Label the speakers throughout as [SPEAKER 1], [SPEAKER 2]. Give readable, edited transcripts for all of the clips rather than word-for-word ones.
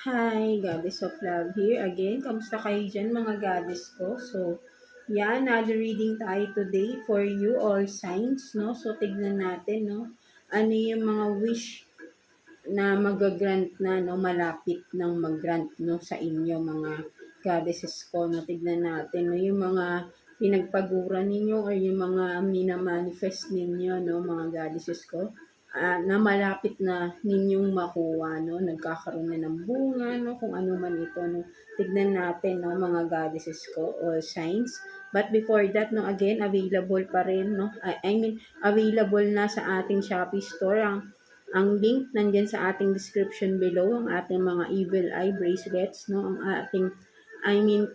[SPEAKER 1] Hi, Goddess of Love here again. Kamusta kayo dyan mga goddess ko? So, yan, another reading tayo today for you, all signs, no? So, tignan natin, no? Ano yung mga wish na magagrant na, no? Malapit ng mag-grant, no? Sa inyo, mga goddesses ko, no? Tignan natin, no? Yung mga pinagpaguran ninyo or yung mga minamanifest ninyo, no? Mga goddesses ko na malapit na ninyong makuha, no? Nagkakaroon na ng bunga, no? Kung ano man ito, no? Tignan natin, no? Mga goddesses ko, all signs. But before that, no? Again, available pa rin, no? Available na sa ating Shopee store ang link nandyan sa ating description below, ang ating mga evil eye bracelets, no? Ang ating,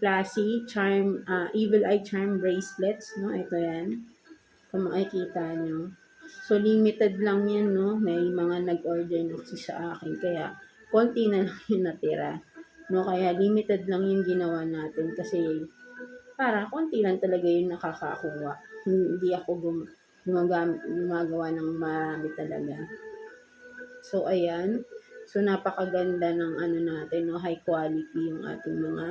[SPEAKER 1] classy charm, evil eye charm bracelets, no? Ito yan. Kung makikita nyo. So, limited lang yan, no? May mga nag-order na kasi sa akin. Kaya, konti na lang yung natira. No? Kaya, limited lang yung ginawa natin. Kasi, para konti lang talaga yung nakakakuha. Hindi ako gumagawa ng marami talaga. So, ayan. So, napakaganda ng ano natin, no? High quality yung ating mga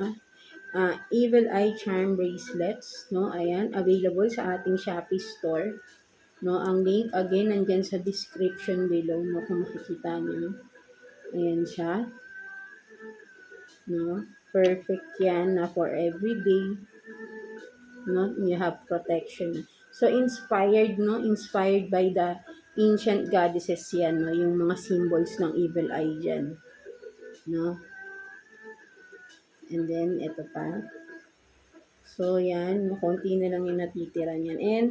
[SPEAKER 1] Evil Eye Charm Bracelets, no? Ayan, available sa ating Shopee store. No, ang link again nandyan sa description below, no, kung makikita niyo. Ayan siya, no. Perfect 'yan na for everyday, no. You have protection. So inspired, no, inspired by the ancient goddesses 'yan, no, yung mga symbols ng evil eye diyan, no. And then ito pa. So, yan. Konti na lang yung natitira niyan. And,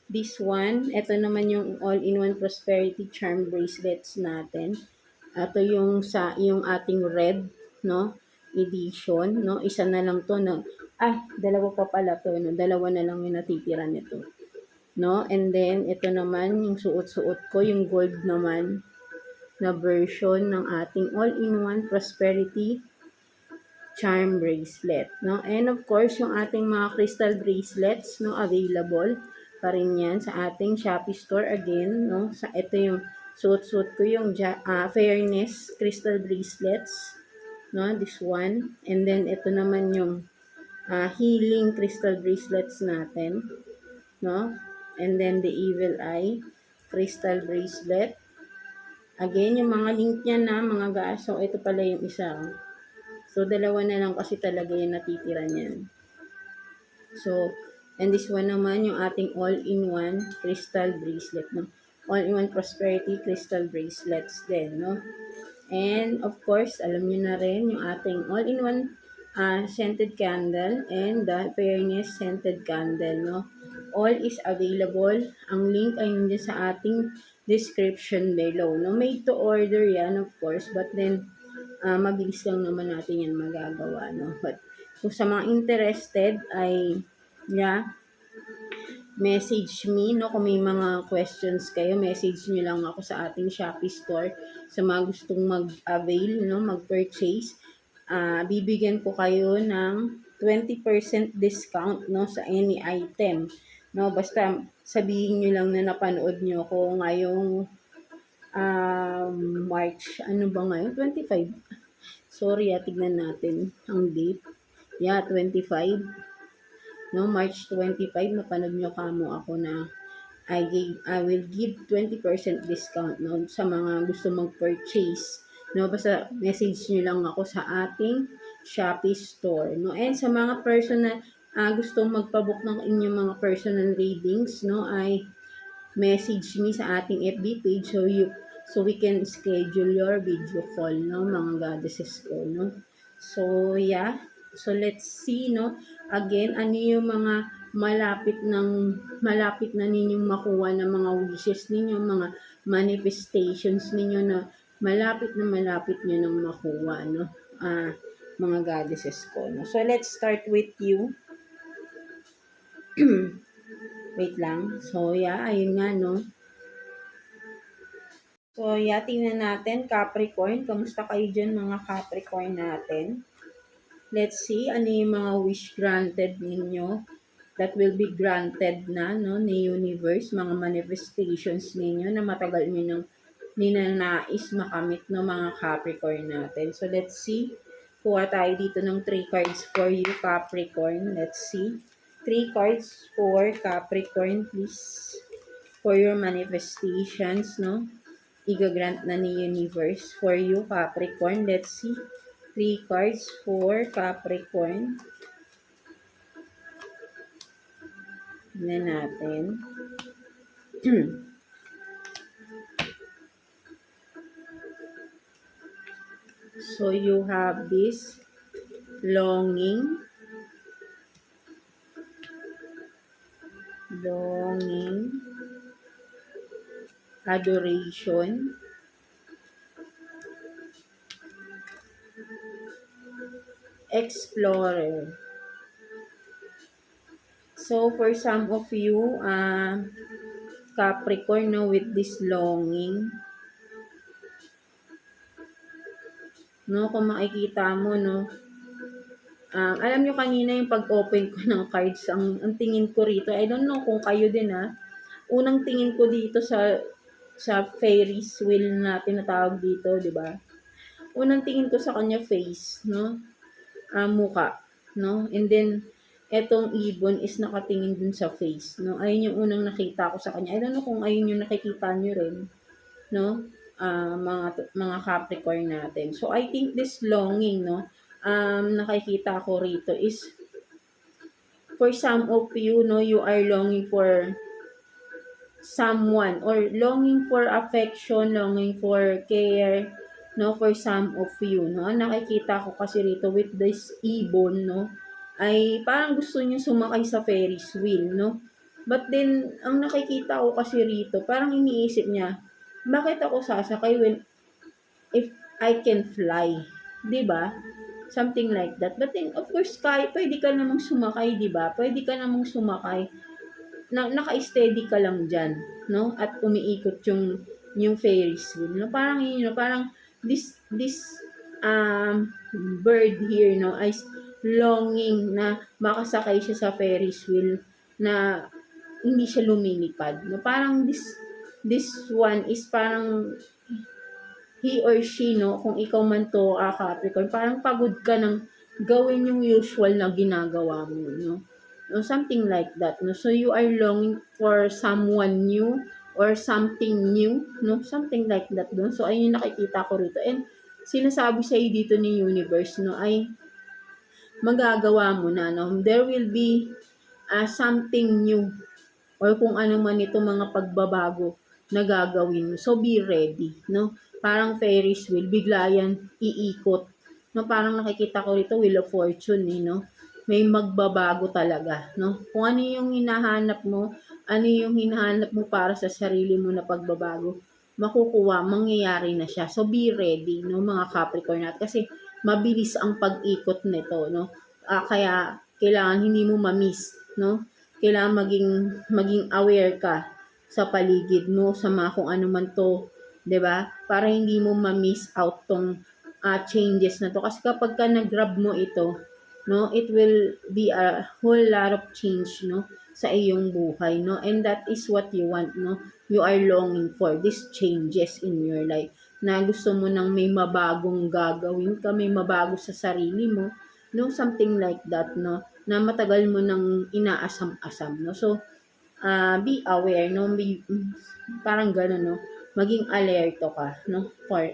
[SPEAKER 1] this one, ito naman yung all-in-one prosperity charm bracelets natin. Ito yung ating red, no, edition, no. Isa na lang to, no. Dalawa pa pala to, no. Dalawa na lang yung natitira nito. No, and then, ito naman, yung suot-suot ko, yung gold naman, na version ng ating all-in-one prosperity charm bracelet, no? And of course, yung ating mga crystal bracelets, no, available pa rin yan sa ating Shopee store again, no? Ito yung suot-suot ko yung Fairness crystal bracelets, no? This one. And then, ito naman yung healing crystal bracelets natin, no? And then, the Evil Eye crystal bracelet. Again, yung mga link niya na mga guys. So, ito pala yung isa. So, dalawa na lang kasi talaga yung natitira niyan. So, and this one naman, yung ating all-in-one crystal bracelet, no? All-in-one prosperity crystal bracelets din, no? And, of course, alam niyo na rin, yung ating all-in-one scented candle and the Fairness scented candle, no? All is available. Ang link ay nandiyan sa ating description below, no? Made to order yan, of course, but then, mabilis lang naman natin yan magagawa, no? But, kung sa mga interested ay, message me, no? Kung may mga questions kayo, message nyo lang ako sa ating Shopee store. Sa mga gustong mag-avail, no? Mag-purchase, bibigyan ko kayo ng 20% discount, no? Sa any item, no? Basta, sabihin nyo lang na napanood nyo ko ngayong March, ano ba ngayon? 25. Sorry, tignan natin ang date. 25. No, March 25, napanood nyo kamo ako na I will give 20% discount, no, sa mga gusto mag-purchase. No, basta message nyo lang ako sa ating Shopee store. No, and sa mga personal, gustong magpabook ng inyong mga personal readings, no, ay message me sa ating FB page so we can schedule your video call, no, mga goddesses ko, no. So, so let's see, no, again, ano yung mga malapit na ninyong makuha ng mga wishes ninyo, mga manifestations ninyo na malapit nyo nang makuha, no, mga goddesses ko, no. So, let's start with you. Wait lang. So, ayun nga, no. So, tingnan natin, Capricorn. Kamusta kayo dyan, mga Capricorn natin? Let's see, ano yung mga wish granted ninyo that will be granted na, no, ni universe, mga manifestations ninyo na matagal nyo nang ninanais makamit ng mga Capricorn natin. So, let's see. Kuha tayo dito ng 3 cards for you, Capricorn. Let's see. 3 cards for Capricorn, please. For your manifestations, no? Igagrant na ni Universe for you, Capricorn. Let's see. 3 cards for Capricorn. Tignan natin. So, you have this longing, adoration, explorer. So, for some of you, Capricorn, no, with this longing, no, kung makikita mo, no, alam nyo kanina yung pag-open ko ng cards, ang tingin ko rito, I don't know kung kayo din unang tingin ko dito sa Ferris wheel na tinatawag dito, di ba? Unang tingin ko sa kanya face, no? Muka, no? And then, etong ibon is nakatingin dun sa face, no? Ayun yung unang nakita ko sa kanya. I don't know kung ayun yung nakikita nyo rin, no? Mga Capricorn natin. So, I think this longing, no? Nakikita ko rito is, for some of you, no, you are longing for someone or longing for affection, longing for care, no, for some of you, no. Nakikita ko kasi rito with this ibon, no, ay parang gusto niya sumakay sa Ferris wheel, no. But then, ang nakikita ko kasi rito, parang iniisip niya, bakit ako sasakay if I can fly, 'di ba? Something like that. But then, of course, pwede ka namang sumakay, 'di ba? Pwede ka namang sumakay naka-steady ka lang diyan, no? At umiikot yung Ferris wheel. No, parang yun, no, parang this bird here, no, ay longing na makasakay siya sa Ferris wheel na hindi siya lumilipad. No, parang this one is parang he or she, no, kung ikaw man to, Capricorn, parang pagod ka ng gawin yung usual na ginagawa mo, no? No, something like that, no? So, you are longing for someone new or something new, no? Something like that, no? So, ayun yung nakikita ko rito. And, sinasabi sa dito ni Universe, no, ay magagawa mo na, no? There will be something new or kung ano man itong mga pagbabago na gagawin mo. So, be ready, no? Parang Ferris wheel, bigla yan iikot. No, parang nakikita ko rito, Wheel of Fortune, no? May magbabago talaga, no? Kung ano yung hinahanap mo, ano yung hinahanap mo para sa sarili mo na pagbabago, makukuha, mangyayari na siya. So, be ready, no, mga Capricorn natin. Kasi, mabilis ang pag-ikot nito, no? Kaya, kailangan hindi mo ma-miss, no? Kailangan maging aware ka sa paligid mo, sa mga kung ano man to, 'di ba? Para hindi mo ma-miss out tong changes na to. Kasi kapag ka nag-grab mo ito, no, it will be a whole lot of change, no, sa iyong buhay, no? And that is what you want, no? You are longing for these changes in your life. Na gusto mo nang may mabagong gagawin ka, may mabago sa sarili mo, no? Something like that, no? Na matagal mo nang inaasam-asam, no? So, be aware, no? Parang gano'n, no? Maging alerto ka, no? For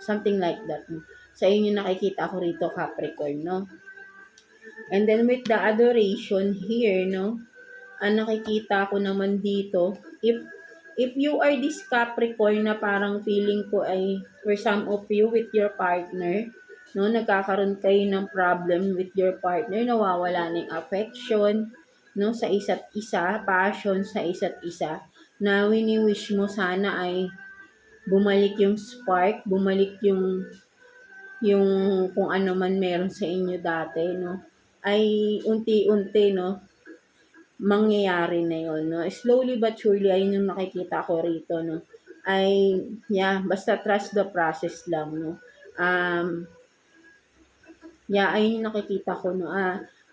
[SPEAKER 1] something like that, no? Sa inyo nakikita ko rito, Capricorn, no? And then with the adoration here, no? Ang nakikita ko naman dito, if you are this Capricorn na parang feeling ko ay for some of you with your partner, no, nagkakaroon kayo ng problem with your partner, nawawala na yung affection, no, sa isa't isa, passion sa isa't isa, na wini-wish mo sana ay bumalik yung spark, bumalik yung kung ano man meron sa inyo dati, no, ay unti-unti, no, mangyayari na yon, no. Slowly but surely, ayun yung nakikita ko rito, no. Ay, yeah, basta trust the process lang, no. Ayun yung nakikita ko, no.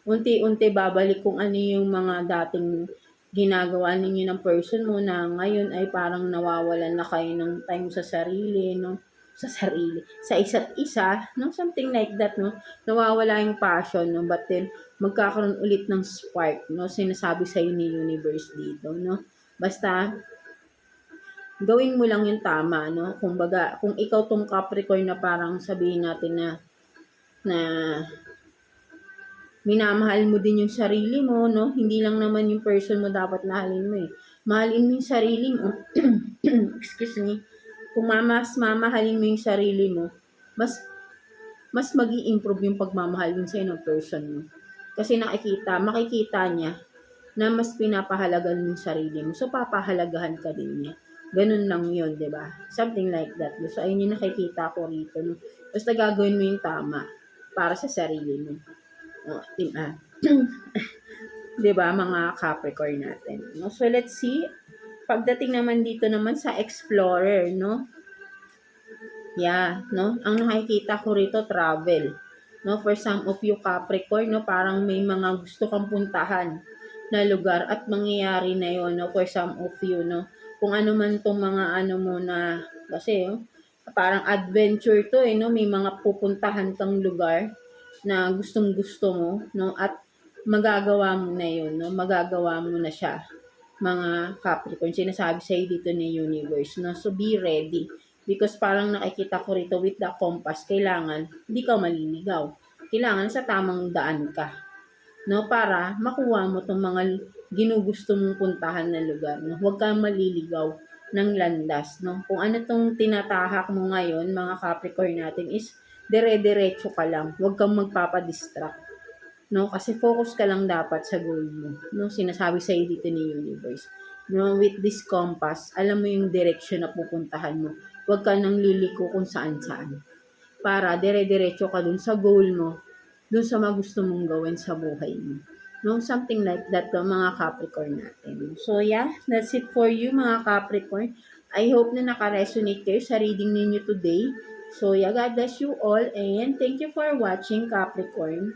[SPEAKER 1] Unti-unti babalik kung ano yung mga dating ginagawa ninyo ng person mo na ngayon ay parang nawawalan na kayo ng time sa sarili, no? Sa sarili, sa isa't isa, no? Something like that, no? Nawawala yung passion, no? But then, magkakaroon ulit ng spark, no? Sinasabi sa ni universe dito, no? Basta, gawin mo lang yung tama, no? Kumbaga, kung ikaw tong Capricorn na parang sabihin natin na minamahal mo din yung sarili mo, no? Hindi lang naman yung person mo dapat mahalin mo eh. Mahalin mo yung sarili mo. Excuse me. Kung mamahalin mo yung sarili mo, mas magi-improve yung pagmamahal dun sa'yo ng person mo. Kasi makikita niya na mas pinapahalagan mo yung sarili mo. So, papahalagahan ka din niya. Ganun lang yun, di ba? Something like that. So, ayun yung nakikita ko rito. No? Basta gagawin mo yung tama para sa sarili mo. O, diba? Diba, mga Capricorn natin. No? So, let's see. Pagdating naman dito naman sa Explorer, no? Yeah, no? Ang nakikita ko rito, travel. No, for some of you Capricorn, no, parang may mga gusto kang puntahan na lugar at mangyayari na 'yon, no, for some of you, no. Kung ano man tong mga ano mo na kasi parang adventure to no, may mga pupuntahan kang lugar na gustong-gusto mo, no, at magagawa mo na 'yon, no, magagawa mo na siya. Mga Capricorn, sinasabi sa dito ni universe, no, so be ready. Because parang nakikita ko rito with the compass, kailangan hindi ka maliligaw. Kailangan sa tamang daan ka. No, para makuha mo tong mga ginugusto mong puntahan na lugar. No? Huwag kang maliligaw ng landas. No? Kung ano tong tinatahak mo ngayon, mga Capricorn natin, is dire-diretso ka lang. Huwag kang magpapadistract. No? Kasi focus ka lang dapat sa goal mo. No? Sinasabi sa dito ni universe. No, with this compass, alam mo yung direction na pupuntahan mo. Huwag ka nang liliko kung saan-saan. Para dire-diretso ka dun sa goal mo, dun sa gusto mong gawin sa buhay mo. No, something like that mga Capricorn natin. So yeah, that's it for you mga Capricorn. I hope na naka-resonate kayo sa reading ninyo today. So yeah, God bless you all and thank you for watching Capricorn.